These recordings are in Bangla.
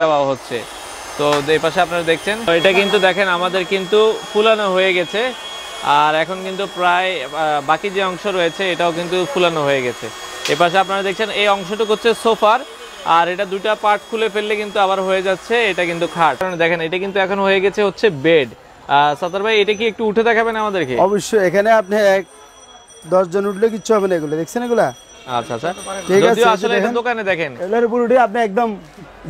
দেওয়া হচ্ছে। তো এই পাশে আপনারা দেখছেন, এটা কিন্তু দেখেন আমাদের কিন্তু ফুলানো হয়ে গেছে, আর এখন কিন্তু প্রায় বাকি যে অংশ রয়েছে এটাও কিন্তু ফুলানো হয়ে গেছে। এই পাশে আপনারা দেখছেন এই অংশটুকু হচ্ছে সোফার, আর এটা দুটা পার্ট খুলে ফেললে কিন্তু আবার হয়ে যাচ্ছে এটা কিন্তু খাট। দেখেন এটা কিন্তু এখন হয়ে গেছে হচ্ছে বেড। সাত্তার ভাই, এটা কি একটু উঠে দেখাবেন আমাদেরকে? অবশ্যই, এখানে আপনি 10 জন উঠলে কিচ্ছু হবে না। এগুলো দেখছেন এগুলা? আচ্ছা আচ্ছা, ঠিক আছে। আসলে এটা দোকানে দেখেন এগুলোর উপর উঠে আপনি একদম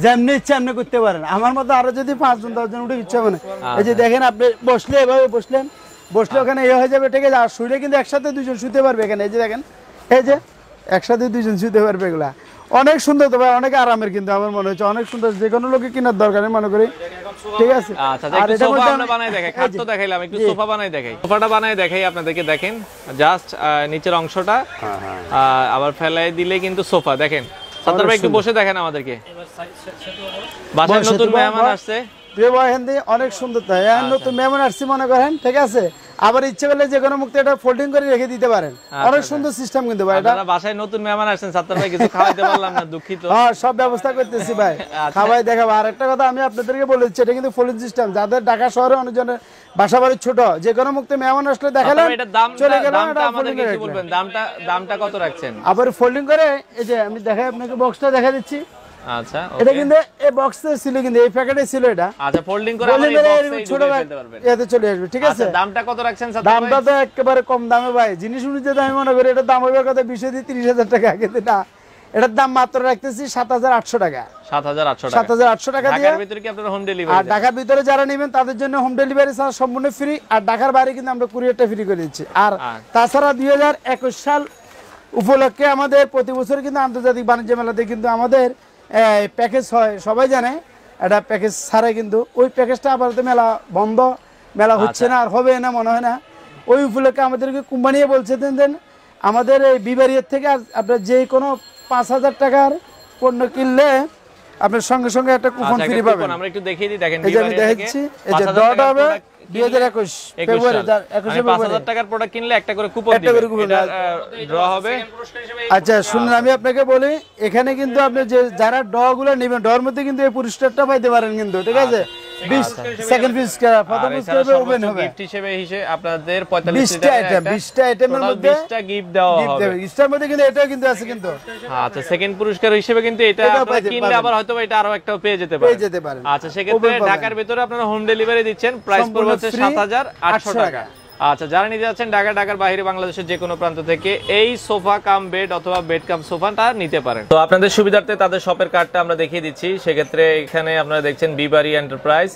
যেমনি ইচ্ছা এমনি করতে পারেন। আমার মতো আরো যদি 5 জন 10 জন উঠে কিচ্ছু হবে না। এই যে দেখেন, আপনি বসলে এভাবে বসলেন, বসলে ওখানে হয়ে যাবে, ঠিক আছে। আর শুলে কিন্তু একসাথে 2 জন শুতে পারবে এখানে। এই যে দেখেন, এই যে একসাথে 2 জন শুতে পারবে। এগুলা অনেক সুন্দর, তবে অনেক আরামের, কিন্তু আমার মনে হচ্ছে অনেক সুন্দর। যে কোনো লোকে কেনার দরকার আমি মনে করি, ঠিক আছে। আচ্ছা, আর এটা সোফা আমরা বানাই দেখাই, খাট তো দেখাইলাম, একটু সোফা বানাই দেখাই। সোফাটা বানাই দেখাই আপনাদেরকে। দেখেন জাস্ট নিচের অংশটা আবার ফেলাই দিলে কিন্তু সোফা। দেখেন সাত্তার ভাই, একটু বসে দেখেন আমাদেরকে। বাসায় নতুন মেহমান আসছে, অনেক সুন্দর। তাই নতুন মেহমান আসছে মনে করেন, ঠিক আছে। আবার ইচ্ছে করলে যে কোনো মুক্তি এটা ফোল্ডিং করে রেখে দিতে পারেন। অনেক সুন্দর সিস্টেম কিন্তু ভাই। এটা বাসায় নতুন মেহমান আসছেন, সাত্তার ভাই কিছু খাওয়াইতে পারলাম না, দুঃখিত। হ্যাঁ, সব ব্যবস্থা করতেছি ভাই, খাওয়াই দেখাবো। আর একটা কথা আমি আপনাদেরকে বলেছি, এটা কিন্তু ফোল্ডিং সিস্টেম। যাদের ঢাকা শহরে অনেকজনের বাসা বাড়ি ছোট, যে কোনো মুক্তি মেহমান আসলে দেখালেন, চলে গেলাম। দামটা কত রাখছেন? আবার ফোল্ডিং করে, এই যে আমি দেখাই আপনাকে, বক্সটা দেখা দিচ্ছি। আচ্ছা, এটা কিন্তু এই বক্সে ছিল, কিন্তু এই প্যাকেটে ছিল এটা। আচ্ছা, ফোল্ডিং করে আমরা এই বক্সে ছোট ফেলতে পারবেন, এতে চলে আসবে, ঠিক আছে। আচ্ছা, দামটা কত রাখছেন সাত্তার ভাই? দামটা তো একেবারে কম দামে ভাই। জিনিস অনুযায়ী আমি মনে করি এটা দাম হবে কত, 20-30,000 টাকা, কিন্তু না, এটার দাম মাত্র রাখতেছি 7,800 টাকা। 7,800 টাকা দিয়ে। ঢাকার ভিতরে কি আপনারা হোম ডেলিভারি? আর ঢাকার ভিতরে যারা নেবেন তাদের জন্য হোম ডেলিভারি চার্জ সম্পূর্ণ ফ্রি। আর ঢাকার বাইরে কিন্তু আমরা কুরিয়ারটা ফ্রি করে দিচ্ছি। আর তাছাড়া 2021 সাল উপলক্ষে আমাদের প্রতি বছর কিন্তু আন্তর্জাতিক বাণিজ্য মেলাতে কিন্তু আমাদের প্যাকেজ হয়, সবাই জানে। এটা প্যাকেজ ছাড়ে, কিন্তু ওই প্যাকেজটা আবার মেলা বন্ধ, মেলা হচ্ছে না, আর হবে না মনে হয় না। ওই উপলক্ষে আমাদেরকে কোম্পানি বলছে দেন আমাদের এই বিবারিয়ার থেকে আপনার যে কোনো 5,000 টাকার পণ্য কিনলে আপনার সঙ্গে সঙ্গে একটা কুপন ফ্রি পাবেন। আমরা একটু দেখিয়ে দিই, দেখেন এই যে আমি দেখাচ্ছি, এই যে ডট হবে 2021 ফেব্রুয়ারি 5,000 টাকার প্রোডাক্ট কিনলে একটা করে কুপন দিবেন, এটা ড্র হবে। আচ্ছা শুনুন, আমি আপনাকে বলি, এখানে কিন্তু আপনি যে যারা ড্র গুলো নেবেন, ড্রর মধ্যে কিন্তু এই পুরস্কারটা পাইতে পারেন কিন্তু, ঠিক আছে। 20 সেকেন্ড পুরস্কার, প্রথম পুরস্কার ওপেন হবে গিফট হিসেবে আপনাদের 45টা আইটেম, 20টা আইটেমের মধ্যে 20টা গিফট দেওয়া হবে। গিফটের মধ্যে কিন্তু এটাও কিন্তু আছে কিন্তু। আচ্ছা, সেকেন্ড পুরস্কার হিসেবে কিন্তু এটা আপনারা কিনলে আবার হয়তো এটা আরো একটা পেয়ে যেতে পারেন। আচ্ছা, সেক্ষেত্রে ঢাকার ভিতরে আপনারা হোম ডেলিভারি দিচ্ছেন, প্রাইস পড়বে হচ্ছে 7,800 টাকা। আচ্ছা, যারা নিতে যাচ্ছেন ঢাকার বাইরে বাংলাদেশের যে কোনো প্রান্ত থেকে এই সোফা কাম বেড অথবা বেড কাম সোফাটা নিতে পারেন। তো আপনাদের সুবিধার্থে তাদের শপের কার্ডটা আমরা দেখিয়ে দিচ্ছি। সেক্ষেত্রে এখানে আপনারা দেখছেন বিবারি এন্টারপ্রাইজ,